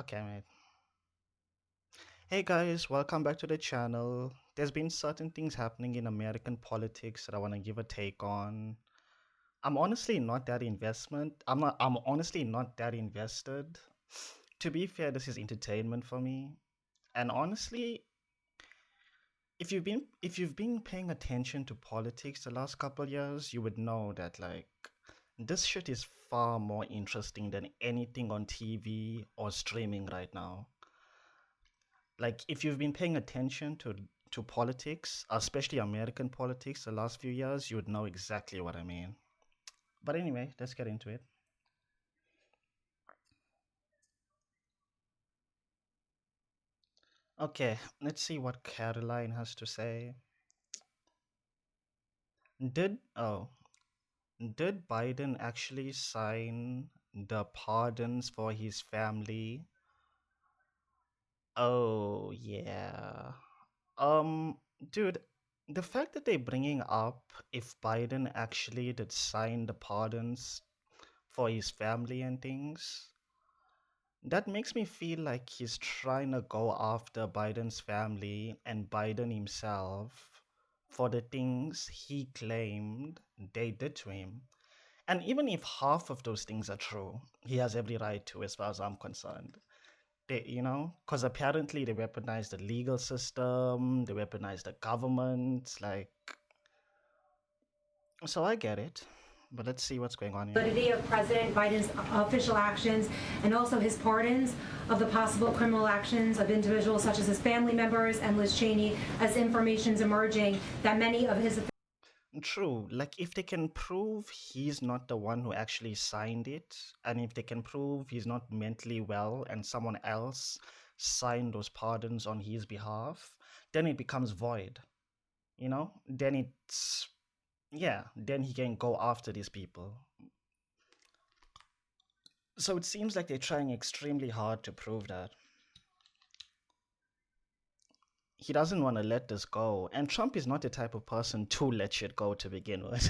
Okay, mate. Hey guys, welcome back to the channel. There's been certain things happening in American politics that I want to give a take on. I'm honestly not that I'm honestly not that invested. To be fair, this is entertainment for me. And honestly, if you've been paying attention to politics the last couple years, you would know that this shit is far more interesting than anything on TV or streaming right now. Like if you've been paying attention to politics, especially American politics, the last few years, you would know exactly what I mean. But anyway, let's get into it. Okay, let's see what Caroline has to say. Did oh, did Biden actually sign the pardons for his family? Oh, yeah. Um, Dude, the fact that they're bringing up if Biden actually did sign the pardons for his family and things, that makes me feel like he's trying to go after Biden's family and Biden himself for the things he claimed they did to him. And even if half of those things are true, he has every right to, as far as I'm concerned. Because apparently they weaponize the legal system, they weaponize the government. So I get it. But let's see what's going on here. Validity of President Biden's official actions and also his pardons of the possible criminal actions of individuals such as his family members and Liz Cheney, as information is emerging that many of his. True. Like, if they can prove he's not the one who actually signed it, and if they can prove he's not mentally well and someone else signed those pardons on his behalf, then it becomes void. Then then he can go after these people. So it seems like they're trying extremely hard to prove that. He doesn't want to let this go. And Trump is not the type of person to let shit go to begin with.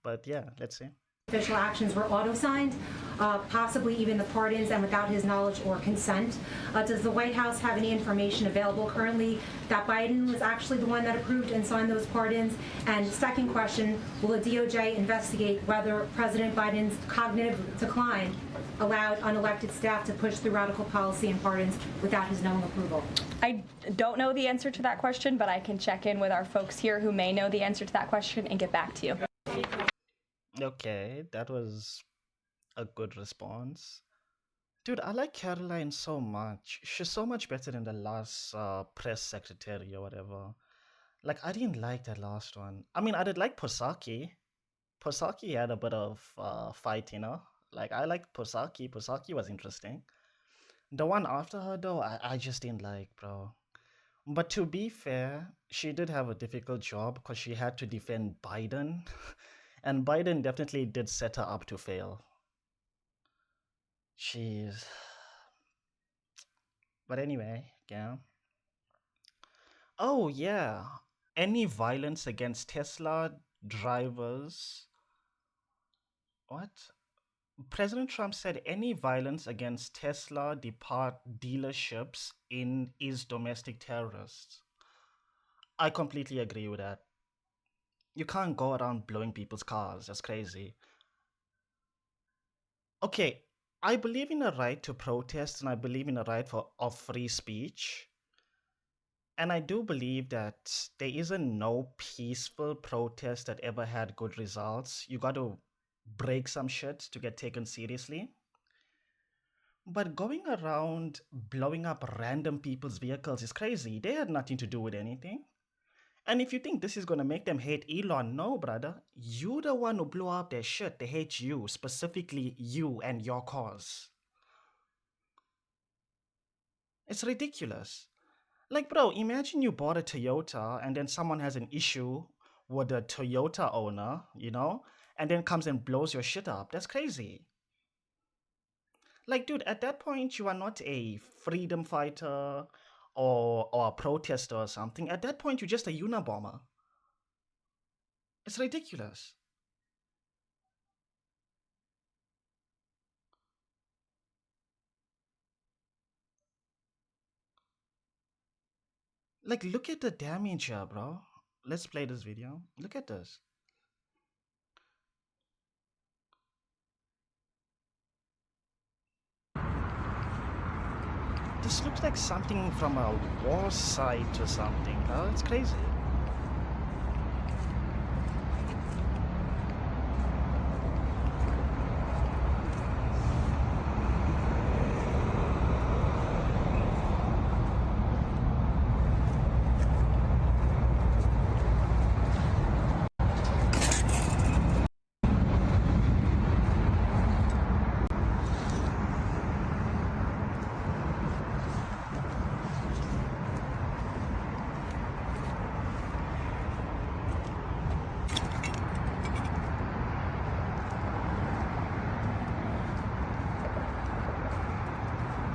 But yeah, let's see. Official actions were auto-signed, possibly even the pardons, and without his knowledge or consent. Does the White House have any information available currently that Biden was actually the one that approved and signed those pardons? And second question, will the DOJ investigate whether President Biden's cognitive decline allowed unelected staff to push through radical policy and pardons without his knowing approval? I don't know the answer to that question, but I can check in with our folks here who may know the answer to that question and get back to you. Okay, that was a good response. Dude, I like Caroline so much. She's so much better than the last press secretary or whatever. Like, I didn't like that last one. I mean, I did like Posaki. Posaki had a bit of fight, you know? Like, I liked Posaki. Posaki was interesting. The one after her, though, I just didn't like, bro. But to be fair, she did have a difficult job because she had to defend Biden. And Biden definitely did set her up to fail. She's. But anyway, yeah. Oh, yeah. Any violence against Tesla drivers. What? President Trump said any violence against Tesla depart dealerships in is domestic terrorists. I completely agree with that. You can't go around blowing people's cars. That's crazy. Okay, I believe in a right to protest and I believe in a right of free speech. And I do believe that there isn't no peaceful protest that ever had good results. You got to break some shit to get taken seriously. But going around blowing up random people's vehicles is crazy. They had nothing to do with anything. And if you think this is going to make them hate Elon, no, brother. You the one who blew up their shit. They hate you, specifically you and your cause. It's ridiculous. Like, bro, imagine you bought a Toyota and then someone has an issue with the Toyota owner, and then comes and blows your shit up. That's crazy. Like, dude, at that point, you are not a freedom fighter or a protester or something. At that point, you're just a Unabomber. It's ridiculous. Like, look at the damage here, bro. Let's play this video. Look at this. This looks like something from a war site or something, bro. It's crazy.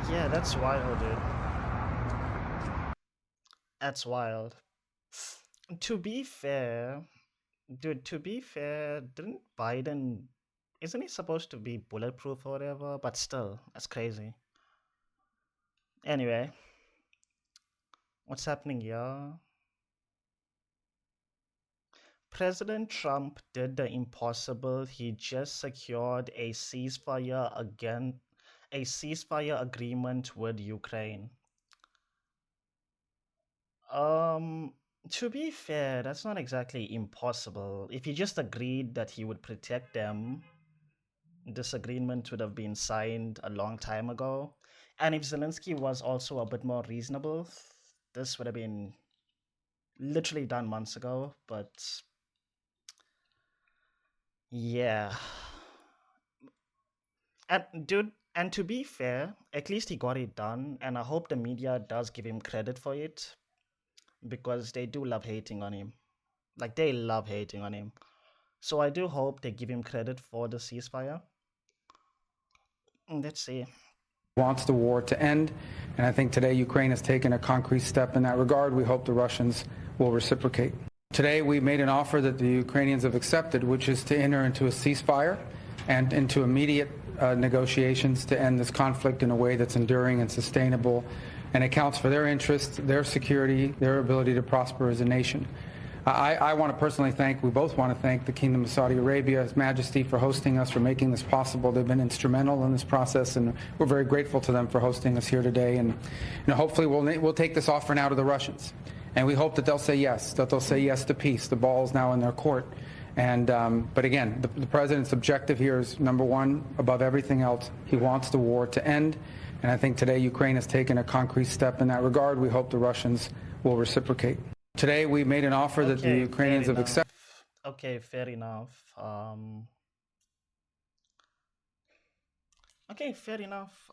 Yeah, that's wild, dude. That's wild. To be fair, dude, to be fair, didn't Biden, isn't he supposed to be bulletproof or whatever? But still, that's crazy. Anyway, what's happening here? President Trump did the impossible. He just secured a ceasefire agreement with Ukraine. Um, to be fair, that's not exactly impossible. If he just agreed that he would protect them, this agreement would have been signed a long time ago. And if Zelensky was also a bit more reasonable, this would have been literally done months ago. But yeah. And dude, and to be fair, at least he got it done, and I hope the media does give him credit for it because they do love hating on him. Like, they love hating on him. So I do hope they give him credit for the ceasefire. Let's see. Wants the war to end, and I think today Ukraine has taken a concrete step in that regard. We hope the Russians will reciprocate. Today we made an offer that the Ukrainians have accepted, which is to enter into a ceasefire and into immediate negotiations to end this conflict in a way that's enduring and sustainable and accounts for their interests, their security, their ability to prosper as a nation. I want to personally thank, we both want to thank the Kingdom of Saudi Arabia, His Majesty, for hosting us, for making this possible. They've been instrumental in this process, and we're very grateful to them for hosting us here today. And hopefully we'll take this offer now to the Russians. And we hope that they'll say yes to peace. The ball is now in their court. And but again, the president's objective here is, number one, above everything else, he wants the war to end. And I think today Ukraine has taken a concrete step in that regard. We hope the Russians will reciprocate. Today we made an offer that the Ukrainians have accepted. Okay, fair enough. Okay, fair enough.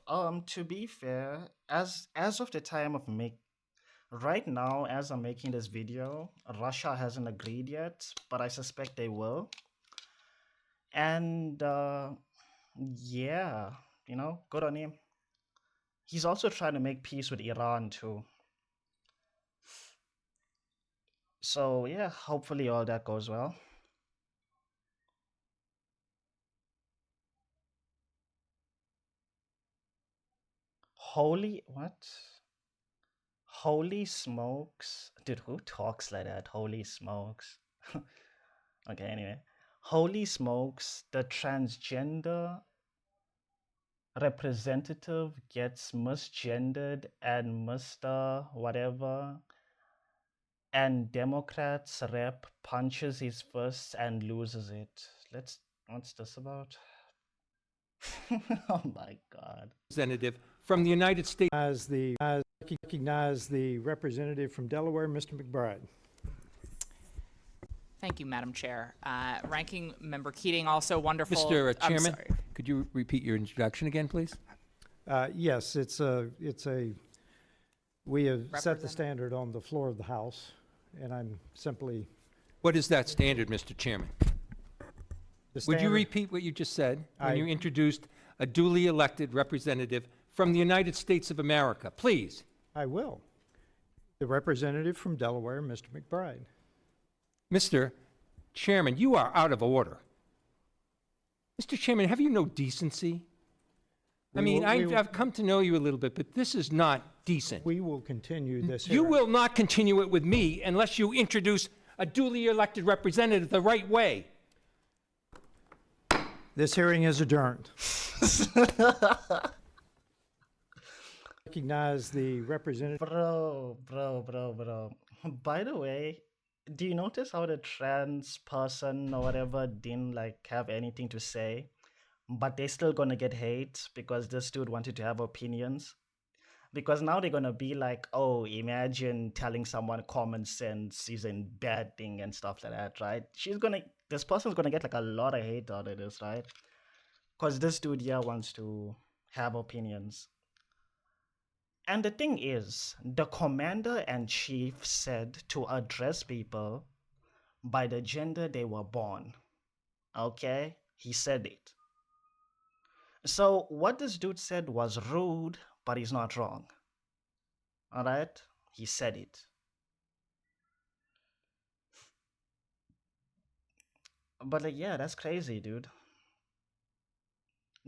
To be fair, as of the time of right now, as I'm making this video, Russia hasn't agreed yet, but I suspect they will. And yeah, good on him. He's also trying to make peace with Iran too. So yeah, hopefully all that goes well. Holy smokes. Dude, who talks like that? Holy smokes. Okay, anyway. Holy smokes, the transgender representative gets misgendered and Mr. whatever, and Democrats rep punches his fist and loses it. What's this about? Oh my God. Representative from the United States. As recognize the representative from Delaware, Mr. McBride. Thank you, Madam Chair. Ranking Member Keating, also wonderful. Mr. I'm Chairman, sorry. could you repeat your introduction again, please? Yes, we have set the standard on the floor of the House, and I'm simply. What is that standard, Mr. Chairman? Would you repeat what you just said when you introduced a duly elected representative from the United States of America? Please. I will. The representative from Delaware, Mr. McBride. Mr. Chairman, you are out of order. Mr. Chairman, have you no decency? I mean, I've come to know you a little bit, but this is not decent. We will continue this You hearing. will not continue it with me unless you introduce a duly elected representative the right way. This hearing is adjourned. Recognize the representative. Bro. By the way, do you notice how the trans person or whatever didn't like have anything to say, but they're still gonna get hate because this dude wanted to have opinions? Because now they're gonna be like, oh, imagine telling someone common sense is a bad thing and stuff like that, right? This person's gonna get like a lot of hate out of this, right? Because this dude here wants to have opinions. And the thing is, the commander-in-chief said to address people by the gender they were born. Okay? He said it. So what this dude said was rude, but he's not wrong. Alright? He said it. But like, yeah, that's crazy, dude.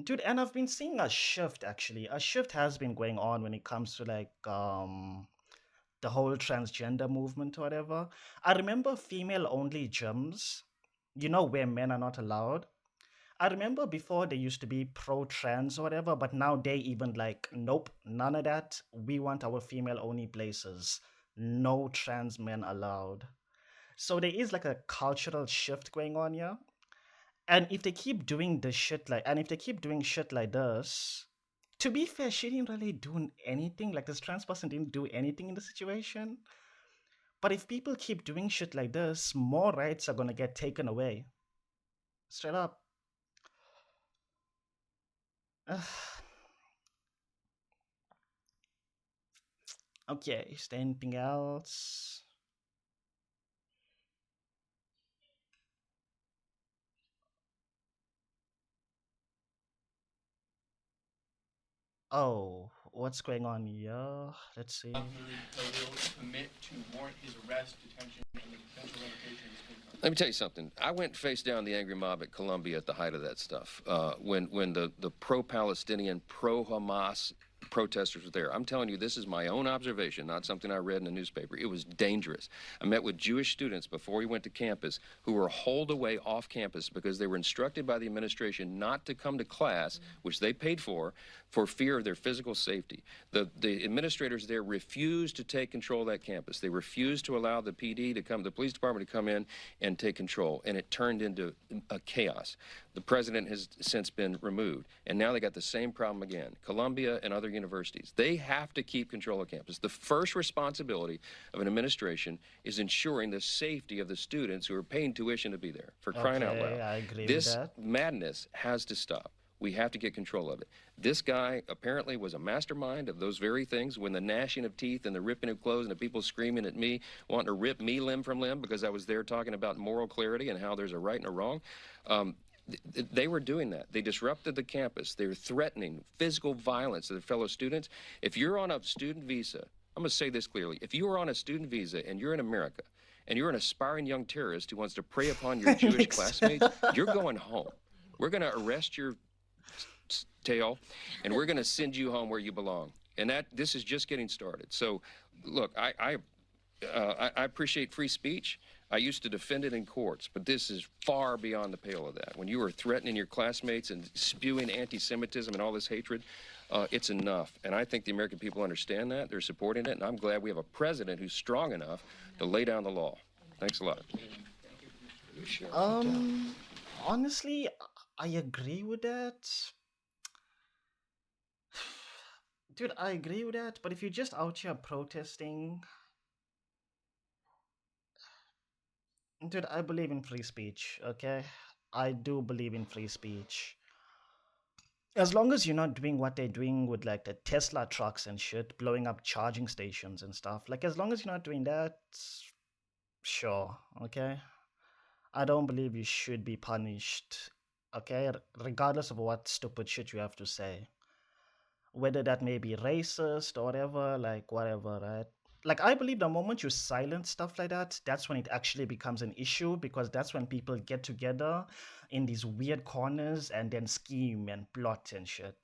Dude, and I've been seeing a shift actually. A shift has been going on when it comes to like the whole transgender movement or whatever. I remember female only gyms, where men are not allowed. I remember before they used to be pro-trans or whatever, but now they even like, nope, none of that. We want our female only places. No trans men allowed. So there is like a cultural shift going on here. And if they keep doing shit like this, to be fair, she didn't really do anything. Like this trans person didn't do anything in the situation. But if people keep doing shit like this, more rights are gonna get taken away. Straight up. Okay, is there anything else? Oh, what's going on here? Let's see. Commit to warrant his arrest, detention, and the potential revocation of his green card. Let me tell you something. I went and faced down the angry mob at Columbia at the height of that stuff. When the pro-Palestinian, pro-Hamas protesters were there. I'm telling you, this is my own observation, not something I read in a newspaper. It was dangerous. I met with Jewish students before we went to campus who were holed away off campus because they were instructed by the administration not to come to class, which they paid for fear of their physical safety. The administrators there refused to take control of that campus. They refused to allow the PD to come, the police department to come in and take control, and it turned into a chaos. The president has since been removed, and now they got the same problem again. Columbia and other universities, they have to keep control of campus. The first responsibility of an administration is ensuring the safety of the students who are paying tuition to be there, for crying out loud. I agree This with that. madness has to stop. We have to get control of it. This guy apparently was a mastermind of those very things, when the gnashing of teeth and the ripping of clothes and the people screaming at me, wanting to rip me limb from limb because I was there talking about moral clarity and how there's a right and a wrong. They were doing that. They disrupted the campus. They were threatening physical violence to their fellow students. If you're on a student visa, I'm going to say this clearly. If you are on a student visa and you're in America and you're an aspiring young terrorist who wants to prey upon your Jewish classmates, you're going home. We're going to arrest your tail, and we're going to send you home where you belong. And this is just getting started. So, look, I appreciate free speech. I used to defend it in courts, but this is far beyond the pale of that. When you are threatening your classmates and spewing anti-Semitism and all this hatred, it's enough. And I think the American people understand that. They're supporting it, and I'm glad we have a president who's strong enough to lay down the law. Thanks a lot. Honestly, I agree with that. Dude, I agree with that, but if you're just out here protesting... Dude, I believe in free speech, okay? I do believe in free speech. As long as you're not doing what they're doing with like the Tesla trucks and shit, blowing up charging stations and stuff. Like, as long as you're not doing that, sure, okay? I don't believe you should be punished, okay? Regardless of what stupid shit you have to say. Whether that may be racist or whatever, like whatever, right? Like, I believe the moment you silence stuff like that, that's when it actually becomes an issue, because that's when people get together in these weird corners and then scheme and plot and shit.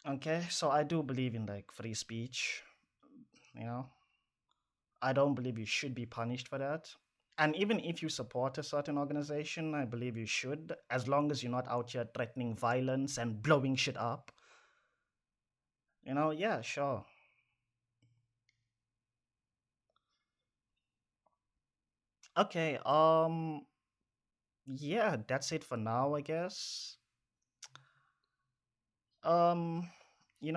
Okay, so I do believe in like free speech. You know, I don't believe you should be punished for that. And even if you support a certain organization, I believe you should, as long as you're not out here threatening violence and blowing shit up. Yeah, sure. Okay, yeah, that's it for now, I guess. Um,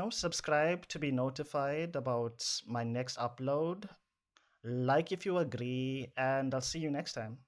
subscribe to be notified about my next upload. Like if you agree, and I'll see you next time.